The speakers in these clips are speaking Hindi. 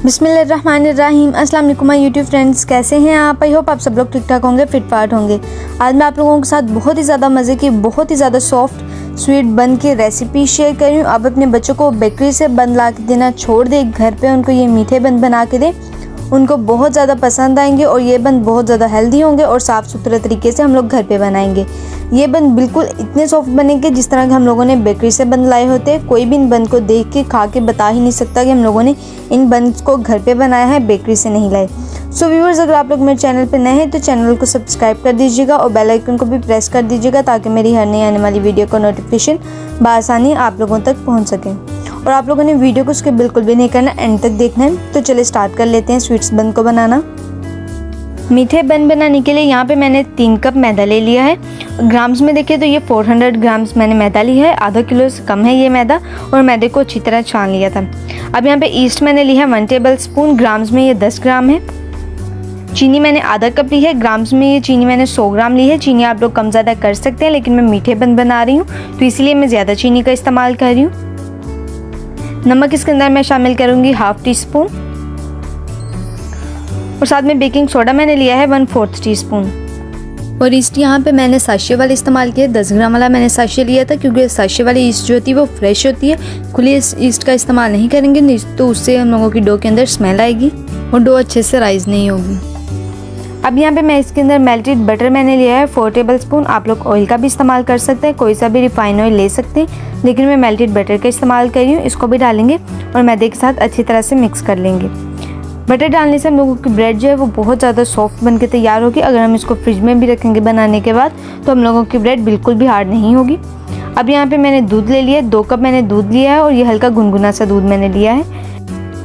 बिस्मिल्लाहिर्रहमानिर्रहीम। अस्सलाम वालेकुम माय यूट्यूब फ्रेंड्स, कैसे हैं आप? आई होप आप सब लोग ठीक ठाक होंगे, फिट फाट होंगे। आज मैं आप लोगों के साथ बहुत ही ज़्यादा मज़े की, बहुत ही ज़्यादा सॉफ्ट स्वीट बन की रेसिपी शेयर कर रही हूँ। आप अपने बच्चों को बेकरी से बन ला के देना छोड़ दें, घर पे उनको ये मीठे बन बना के दें, उनको बहुत ज़्यादा पसंद आएंगे और ये बन बहुत ज़्यादा हेल्दी होंगे और साफ़ सुथरे तरीके से हम लोग घर पे बनाएंगे। ये बन बिल्कुल इतने सॉफ्ट बनेंगे जिस तरह के हम लोगों ने बेकरी से बन लाए होते हैं। कोई भी इन बन को देख के खा के बता ही नहीं सकता कि हम लोगों ने इन बन को घर पे बनाया है, बेकरी से नहीं लाए। सो व्यूअर्स, अगर आप लोग मेरे चैनल पे नए हैं तो चैनल को सब्सक्राइब कर दीजिएगा और बेल आइकन को भी प्रेस कर दीजिएगा ताकि मेरी हर नई आने वाली वीडियो का नोटिफिकेशन बआसानी आप लोगों तक पहुँच सके। और आप लोगों ने वीडियो को उसके बिल्कुल भी नहीं करना, एंड तक देखना है। तो चलिए स्टार्ट कर लेते हैं स्वीट्स बन को बनाना। मीठे बन बनाने के लिए यहाँ पे मैंने 3 कप मैदा ले लिया है। ग्राम्स में देखिए तो ये 400 ग्राम्स मैंने मैदा लिया है, आधा किलो से कम है ये मैदा। और मैदे को अच्छी तरह छान लिया था। अब यहाँ पे ईस्ट मैंने लिया है 1 टेबल स्पून, ग्राम्स में ये 10 ग्राम है। चीनी मैंने आधा कप ली है, ग्राम्स में ये चीनी मैंने 100 ग्राम ली है। चीनी आप लोग कम ज़्यादा कर सकते हैं, लेकिन मैं मीठे बन बना रही हूँ तो इसलिए मैं ज़्यादा चीनी का इस्तेमाल कर रही हूँ। नमक इसके अंदर मैं शामिल करूँगी 1/2 टीस्पून और साथ में बेकिंग सोडा मैंने लिया है 1/4 टीस्पून। और ईस्ट यहाँ पे मैंने साशे वाला इस्तेमाल किया, 10 ग्राम वाला मैंने साशे लिया था, क्योंकि साशे वाली ईस्ट जो होती है वो फ्रेश होती है। खुली ईस्ट का इस्तेमाल नहीं करेंगे नहीं तो उससे हम लोगों की डो के अंदर स्मेल आएगी और डो अच्छे से राइज नहीं होगी। अब यहाँ पे मैं इसके अंदर मेल्टेड बटर मैंने लिया है 4 टेबल स्पून। आप लोग ऑयल का भी इस्तेमाल कर सकते हैं, कोई सा भी रिफाइन ऑयल ले सकते हैं, लेकिन मैं मेल्टेड बटर का इस्तेमाल कर रही हूँ। इसको भी डालेंगे और मैदे के साथ अच्छी तरह से मिक्स कर लेंगे। बटर डालने से हम लोगों की ब्रेड जो है वो बहुत ज़्यादा सॉफ्ट बन के तैयार होगी। अगर हम इसको फ्रिज में भी रखेंगे बनाने के बाद तो हम लोगों की ब्रेड बिल्कुल भी हार्ड नहीं होगी। अब यहाँ पे मैंने दूध ले लिया है, 2 कप मैंने दूध लिया है और ये हल्का गुनगुना सा दूध मैंने लिया है।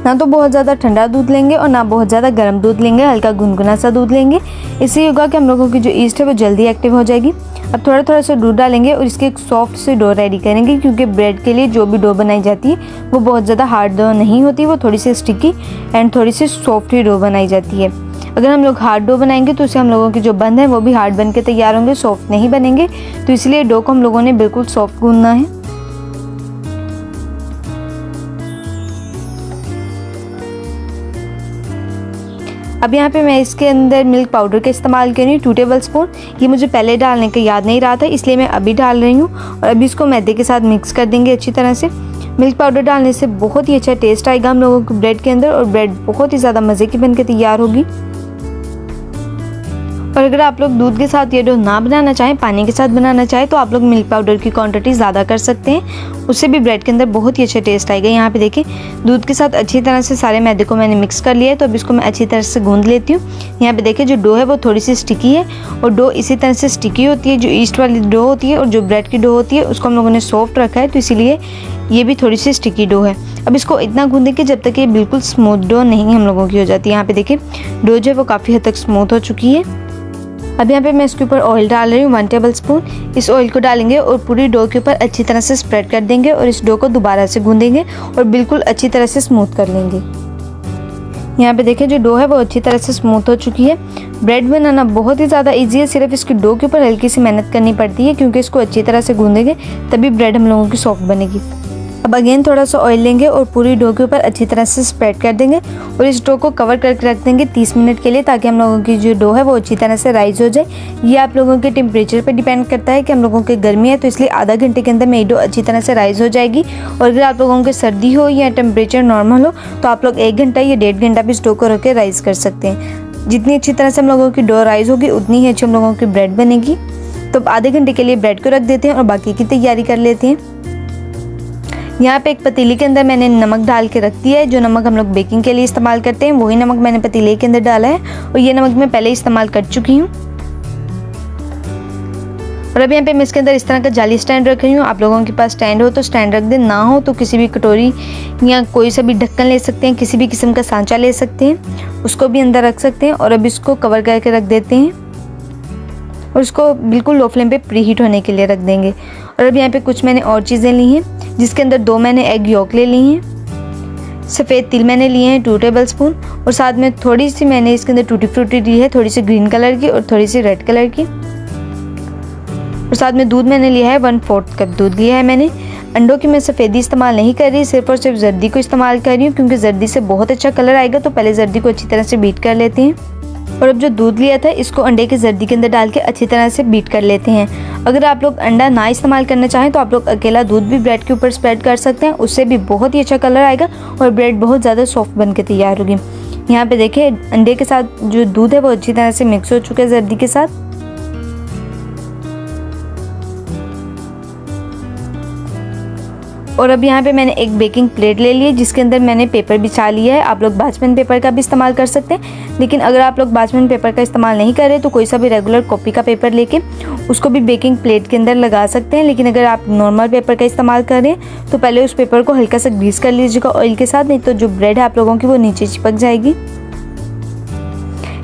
ना तो बहुत ज़्यादा ठंडा दूध लेंगे और ना बहुत ज़्यादा गर्म दूध लेंगे, हल्का गुनगुना सा दूध लेंगे। इससे होगा कि हम लोगों की जो ईस्ट है वो जल्दी एक्टिव हो जाएगी। अब थोड़ा थोड़ा सा दूध डालेंगे और इसके एक सॉफ्ट से डो रेडी करेंगे, क्योंकि ब्रेड के लिए जो भी डो बनाई जाती है वो बहुत ज़्यादा हार्ड डो नहीं होती, वो थोड़ी सी स्टिकी एंड थोड़ी सी सॉफ्ट ही डो बनाई जाती है। अगर हम लोग हार्ड डो बनाएंगे तो उससे हम लोगों की जो बन है वो भी हार्ड बन के तैयार होंगे, सॉफ्ट नहीं बनेंगे। तो इसलिए डो को हम लोगों ने बिल्कुल सॉफ्ट गूंदना है। अब यहाँ पे मैं इसके अंदर मिल्क पाउडर का इस्तेमाल कर रही हूँ 2 टेबल स्पून। ये मुझे पहले डालने का याद नहीं रहा था, इसलिए मैं अभी डाल रही हूँ। और अभी इसको मैदे के साथ मिक्स कर देंगे अच्छी तरह से। मिल्क पाउडर डालने से बहुत ही अच्छा टेस्ट आएगा हम लोगों को ब्रेड के अंदर और ब्रेड बहुत ही ज़्यादा मज़े की बन के तैयार होगी। और अगर आप लोग दूध के साथ ये डो ना बनाना चाहें, पानी के साथ बनाना चाहें, तो आप लोग मिल्क पाउडर की क्वांटिटी ज़्यादा कर सकते हैं, उससे भी ब्रेड के अंदर बहुत ही अच्छा टेस्ट आएगा। यहाँ पे देखिए दूध के साथ अच्छी तरह से सारे मैदे को मैंने मिक्स कर लिया है, तो अब इसको मैं अच्छी तरह से गूंद लेती हूँ। यहाँ पे देखिए जो डो है वो थोड़ी सी स्टिकी है और डो इसी तरह से स्टिकी होती है। जो ईस्ट वाली डो होती है और जो ब्रेड की डो होती है उसको हम लोगों ने सॉफ्ट रखा है, तो इसीलिए ये भी थोड़ी सी स्टिकी डो है। अब इसको इतना गूंदेंगे जब तक ये बिल्कुल स्मूथ डो नहीं हम लोगों की हो जाती है। यहाँ पे देखिए डो जो है वो काफ़ी हद तक स्मूथ हो चुकी है। अब यहाँ पे मैं इसके ऊपर ऑयल डाल रही हूँ 1 टेबल स्पून। इस ऑयल को डालेंगे और पूरी डो के ऊपर अच्छी तरह से स्प्रेड कर देंगे और इस डो को दोबारा से गूंदेंगे और बिल्कुल अच्छी तरह से स्मूथ कर लेंगे। यहाँ पे देखिए जो डो है वो अच्छी तरह से स्मूथ हो चुकी है। ब्रेड बनाना बहुत ही ज़्यादा ईजी है, सिर्फ इसकी डो के ऊपर हल्की सी मेहनत करनी पड़ती है, क्योंकि इसको अच्छी तरह से गूंदेंगे तभी ब्रेड हम लोगों की सॉफ्ट बनेगी। अब अगेन थोड़ा सा ऑयल लेंगे और पूरी डो के ऊपर अच्छी तरह से स्प्रेड कर देंगे और इस डो को कवर करके रख देंगे 30 मिनट के लिए, ताकि हम लोगों की जो डो है वो अच्छी तरह से राइज हो जाए। ये आप लोगों के टेम्परेचर पे डिपेंड करता है कि हम लोगों के गर्मी है, तो इसलिए आधा घंटे के अंदर मेरी डो अच्छी तरह से राइज हो जाएगी। और अगर आप लोगों के सर्दी हो या टेम्परेचर नॉर्मल हो तो आप लोग 1 घंटा या 1.5 घंटा भी इस डो को रख के राइज कर सकते हैं। जितनी अच्छी तरह से हम लोगों की डो राइज होगी उतनी ही अच्छी हम लोगों की ब्रेड बनेगी। तो आधे घंटे के लिए ब्रेड को रख देते हैं और बाकी की तैयारी कर लेते हैं। यहाँ पे एक पतीली के अंदर मैंने नमक डाल के रख दिया है। जो नमक हम लोग बेकिंग के लिए इस्तेमाल करते हैं वही नमक मैंने पतीले के अंदर डाला है और ये नमक मैं पहले इस्तेमाल कर चुकी हूँ। और अब यहाँ पे मैं इसके अंदर इस तरह का जाली स्टैंड रख रही हूँ। आप लोगों के पास स्टैंड हो तो स्टैंड रख दें, ना हो तो किसी भी कटोरी या कोई सा भी ढक्कन ले सकते हैं, किसी भी किस्म का सांचा ले सकते हैं, उसको भी अंदर रख सकते हैं। और अब इसको कवर करके रख देते हैं और इसको बिल्कुल लो फ्लेम पे प्री हीट होने के लिए रख देंगे। और अब यहाँ पे कुछ मैंने और चीज़ें ली हैं, जिसके अंदर 2 मैंने एग योक ले ली हैं, सफ़ेद तिल मैंने लिए हैं 2 टेबल स्पून और साथ में थोड़ी सी मैंने इसके अंदर टूटी फ्रूटी ली है, थोड़ी सी ग्रीन कलर की और थोड़ी सी रेड कलर की। और साथ में दूध मैंने लिया है 1/4 कप दूध लिया है मैंने। अंडों की मैं सफ़ेदी इस्तेमाल नहीं कर रही, सिर्फ और सिर्फ जर्दी को इस्तेमाल कर रही हूँ, क्योंकि जर्दी से बहुत अच्छा कलर आएगा। तो पहले जर्दी को अच्छी तरह से बीट कर लेते हैं और अब जो दूध लिया था इसको अंडे की जर्दी के अंदर डाल के अच्छी तरह से बीट कर लेते हैं। अगर आप लोग अंडा ना इस्तेमाल करना चाहें तो आप लोग अकेला दूध भी ब्रेड के ऊपर स्प्रेड कर सकते हैं, उससे भी बहुत ही अच्छा कलर आएगा और ब्रेड बहुत ज़्यादा सॉफ्ट बन के तैयार होगी। यहाँ पे देखिए अंडे के साथ जो दूध है वो अच्छी तरह से मिक्स हो चुका है जर्दी के साथ। और अब यहाँ पे मैंने एक बेकिंग प्लेट ले ली है जिसके अंदर मैंने पेपर बिछा लिया है। आप लोग बाचमन पेपर का भी इस्तेमाल कर सकते हैं, लेकिन अगर आप लोग बाचमन पेपर का इस्तेमाल नहीं कर रहे तो कोई सा भी रेगुलर कॉपी का पेपर लेके उसको भी बेकिंग प्लेट के अंदर लगा सकते हैं। लेकिन अगर आप नॉर्मल पेपर का इस्तेमाल कर रहे हैं तो पहले उस पेपर को हल्का सा ग्रीस कर लीजिएगा ऑयल के साथ, नहीं तो जो ब्रेड है आप लोगों की वो नीचे चिपक जाएगी।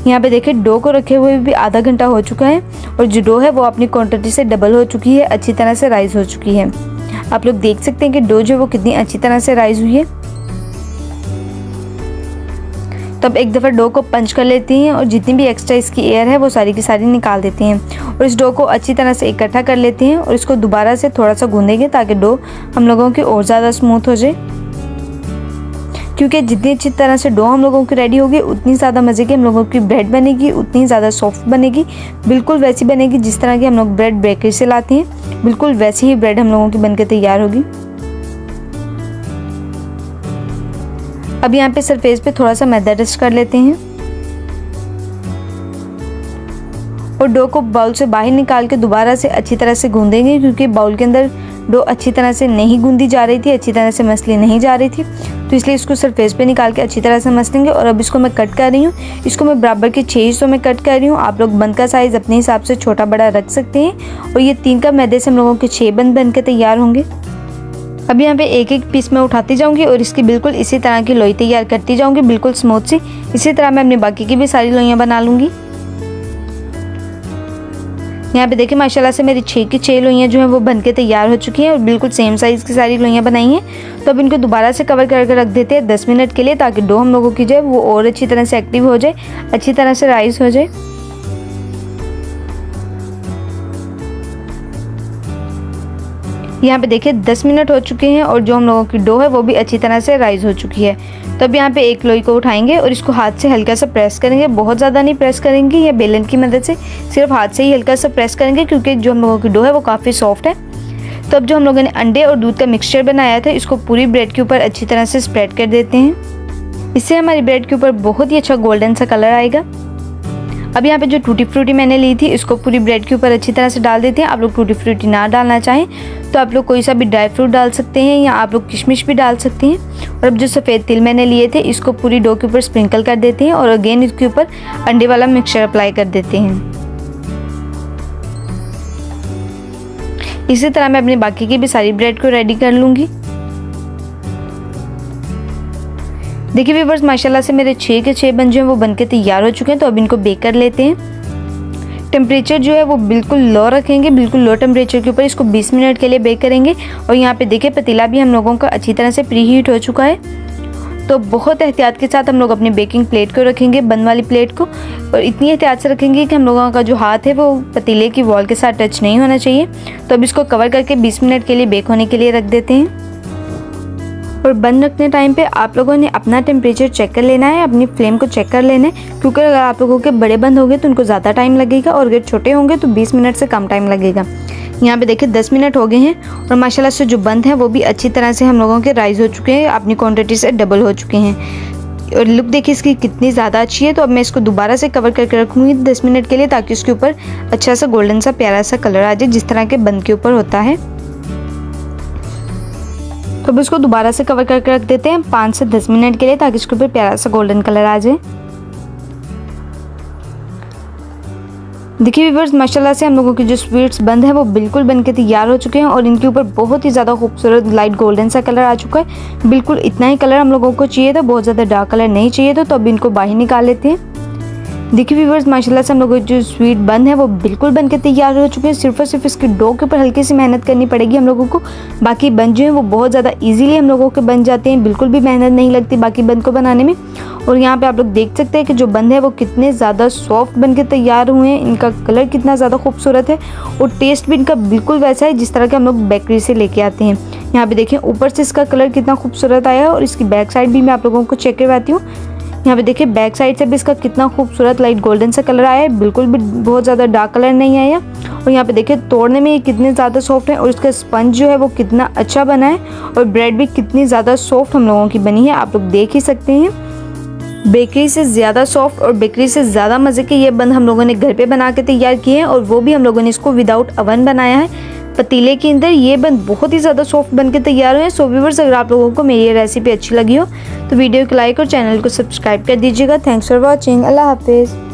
यहाँ पे देखिए डो को रखे हुए भी आधा घंटा हो चुका है और जो डो है वो अपनी क्वांटिटी से डबल हो चुकी है, अच्छी तरह से राइज हो चुकी है। आप लोग देख सकते हैं कि डो जो है वो कितनी अच्छी तरह से राइज हुई है। तब एक दफ़ा डो को पंच कर लेती हैं और जितनी भी एक्स्ट्रा इसकी एयर है वो सारी की सारी निकाल देती हैं और इस डो को अच्छी तरह से इकट्ठा कर लेती हैं और इसको दोबारा से थोड़ा सा गूंदेंगे ताकि डो हम लोगों की और ज़्यादा स्मूथ हो जाए, क्योंकि जितनी अच्छी तरह से डो हम लोगों की रेडी होगी उतनी ज़्यादा मज़े की हम लोगों की ब्रेड बनेगी, उतनी ज़्यादा सॉफ्ट बनेगी, बिल्कुल वैसी बनेगी जिस तरह की हम लोग ब्रेड बेकरी से लाते हैं, बिल्कुल वैसी ही ब्रेड हम लोगों की बनकर तैयार होगी। अब यहाँ पे सरफेस पे थोड़ा सा मैदा डस्ट कर लेते हैं और डो को बाउल से बाहर निकाल के दोबारा से अच्छी तरह से गूंदेंगे, क्योंकि बाउल के अंदर डो अच्छी तरह से नहीं गूंदी जा रही थी, अच्छी तरह से मसली नहीं जा रही थी, तो इसलिए इसको सरफेस पे निकाल के अच्छी तरह से मसलेंगे। और अब इसको मैं कट कर रही हूँ, इसको मैं बराबर के 6 हिस्सों में कट कर रही हूँ। आप लोग बंद का साइज़ अपने हिसाब से छोटा बड़ा रख सकते हैं और ये 3 कप मैदे से हम लोगों के 6 बंद बन के तैयार होंगे। अब यहाँ पे एक एक पीस में उठाती जाऊँगी और इसकी बिल्कुल इसी तरह की लोई तैयार करती जाऊँगी, बिल्कुल स्मूथ सी। इसी तरह मैं अपनी बाकी की भी सारी लोइयाँ बना लूँगी। यहाँ पे देखिए माशाल्लाह से मेरी 6 की 6 लोइयाँ जो हैं वो बन के तैयार हो चुकी हैं और बिल्कुल सेम साइज़ की सारी लोइयाँ बनाई हैं। तो अब इनको दोबारा से कवर करके रख देते हैं 10 मिनट के लिए, ताकि डो हम लोगों की जो है वो और अच्छी तरह से एक्टिव हो जाए, अच्छी तरह से राइस हो जाए। यहाँ पे देखिए 10 मिनट हो चुके हैं और जो हम लोगों की डो है वो भी अच्छी तरह से राइज हो चुकी है। तो अब यहाँ पे एक लोई को उठाएंगे और इसको हाथ से हल्का सा प्रेस करेंगे, बहुत ज़्यादा नहीं प्रेस करेंगे, या बेलन की मदद से सिर्फ हाथ से ही हल्का सा प्रेस करेंगे, क्योंकि जो हम लोगों की डो है वो काफ़ी सॉफ्ट है। तो अब जो हम लोगों ने अंडे और दूध का मिक्सचर बनाया था इसको पूरी ब्रेड के ऊपर अच्छी तरह से स्प्रेड कर देते हैं। इससे हमारी ब्रेड के ऊपर बहुत ही अच्छा गोल्डन सा कलर आएगा। अब यहाँ पे जो टूटी फ्रूटी मैंने ली थी इसको पूरी ब्रेड के ऊपर अच्छी तरह से डाल देते हैं। आप लोग टूटी फ्रूटी ना डालना चाहें तो आप लोग कोई सा भी ड्राई फ्रूट डाल सकते हैं, या आप लोग किशमिश भी डाल सकते हैं। और अब जो सफ़ेद तिल मैंने लिए थे इसको पूरी डो के ऊपर स्प्रिंकल कर देते हैं और अगेन इसके ऊपर अंडे वाला मिक्सचर अप्लाई कर देते हैं। इसी तरह मैं अपनी बाकी की भी सारी ब्रेड को रेडी कर लूँगी। देखिए व्यूअर्स माशाल्लाह से मेरे 6 के 6 बन जो हैं वो बनके तैयार हो चुके हैं। तो अब इनको बेक कर लेते हैं। टेम्परेचर जो है वो बिल्कुल लो रखेंगे, बिल्कुल लो टेम्परेचर के ऊपर इसको 20 मिनट के लिए बेक करेंगे। और यहाँ पे देखिए पतीला भी हम लोगों का अच्छी तरह से प्री हीट हो चुका है। तो बहुत एहतियात के साथ हम लोग अपनी बेकिंग प्लेट को रखेंगे, बंद वाली प्लेट को, और इतनी एहतियात से रखेंगे कि हम लोगों का जो हाथ है वो पतीले की वॉल के साथ टच नहीं होना चाहिए। तो अब इसको कवर करके 20 मिनट के लिए बेक होने के लिए रख देते हैं। और बंद रखने टाइम पे आप लोगों ने अपना टेम्परेचर चेक कर लेना है, अपनी फ्लेम को चेक कर लेना है, क्योंकि अगर आप लोगों के बड़े बंद होंगे तो उनको ज़्यादा टाइम लगेगा और अगर छोटे होंगे तो 20 मिनट से कम टाइम लगेगा। यहाँ पे देखिए 10 मिनट हो गए हैं और माशाल्लाह से जो बंद हैं वो भी अच्छी तरह से हम लोगों के राइज हो चुके हैं, अपनी क्वान्टिटी से डबल हो चुके हैं। और लुक देखिए इसकी कितनी ज़्यादा अच्छी है। तो अब मैं इसको दोबारा से कवर करके रखूँगी 10 मिनट के लिए, ताकि उसके ऊपर अच्छा सा गोल्डन सा प्यारा सा कलर आ जाए, जिस तरह के बंद के ऊपर होता है। तो अब इसको दोबारा से कवर करके रख देते हैं 5 से 10 मिनट के लिए, ताकि इसके ऊपर प्यारा सा गोल्डन कलर आ जाए। देखिए व्यूअर्स माशाल्लाह से हम लोगों की जो स्वीट्स बंद है वो बिल्कुल बन के तैयार हो चुके हैं और इनके ऊपर बहुत ही ज़्यादा खूबसूरत लाइट गोल्डन सा कलर आ चुका है। बिल्कुल इतना ही कलर हम लोगों को चाहिए था, बहुत ज़्यादा डार्क कलर नहीं चाहिए था। तो अब इनको बाहर निकाल लेते हैं। देखिए व्यूअर्स माशाल्लाह से हम लोगों की जो स्वीट बन है वो बिल्कुल बन के तैयार हो चुके हैं। सिर्फ और सिर्फ इसके डो के ऊपर हल्की सी मेहनत करनी पड़ेगी हम लोगों को। बाकी बन जो है वो बहुत ज़्यादा इजीली हम लोगों के बन जाते हैं, बिल्कुल भी मेहनत नहीं लगती बाकी बन को बनाने में। और यहाँ पे आप लोग देख सकते हैं कि जो बन है वो कितने ज़्यादा सॉफ्ट बन के तैयार हुए हैं, इनका कलर कितना ज़्यादा खूबसूरत है और टेस्ट भी इनका बिल्कुल वैसा है जिस तरह के हम लोग बेकरी से लेके आते हैं। यहाँ पे देखें ऊपर से इसका कलर कितना खूबसूरत आया है और इसकी बैक साइड भी मैं आप लोगों को चेक करवाती हूँ। यहाँ पे देखिए बैक साइड से भी इसका कितना खूबसूरत लाइट गोल्डन सा कलर आया है, बिल्कुल भी बहुत ज़्यादा डार्क कलर नहीं आया। और यहाँ पे देखिए तोड़ने में ये कितने ज़्यादा सॉफ्ट है और इसका स्पंज जो है वो कितना अच्छा बना है और ब्रेड भी कितनी ज़्यादा सॉफ्ट हम लोगों की बनी है, आप लोग देख ही सकते हैं। बेकरी से ज़्यादा सॉफ्ट और बेकरी से ज़्यादा मज़े के ये बन हम लोगों ने घर पे बना के तैयार किए हैं और वो भी हम लोगों ने इसको विदाउट अवन बनाया है पतीले के अंदर। ये बन बहुत ही ज़्यादा सॉफ्ट बन के तैयार हुए हैं। सो व्यूअर्स, अगर आप लोगों को मेरी ये रेसिपी अच्छी लगी हो तो वीडियो को लाइक और चैनल को सब्सक्राइब कर दीजिएगा। Thanks for watching. अल्लाह हाफिज़।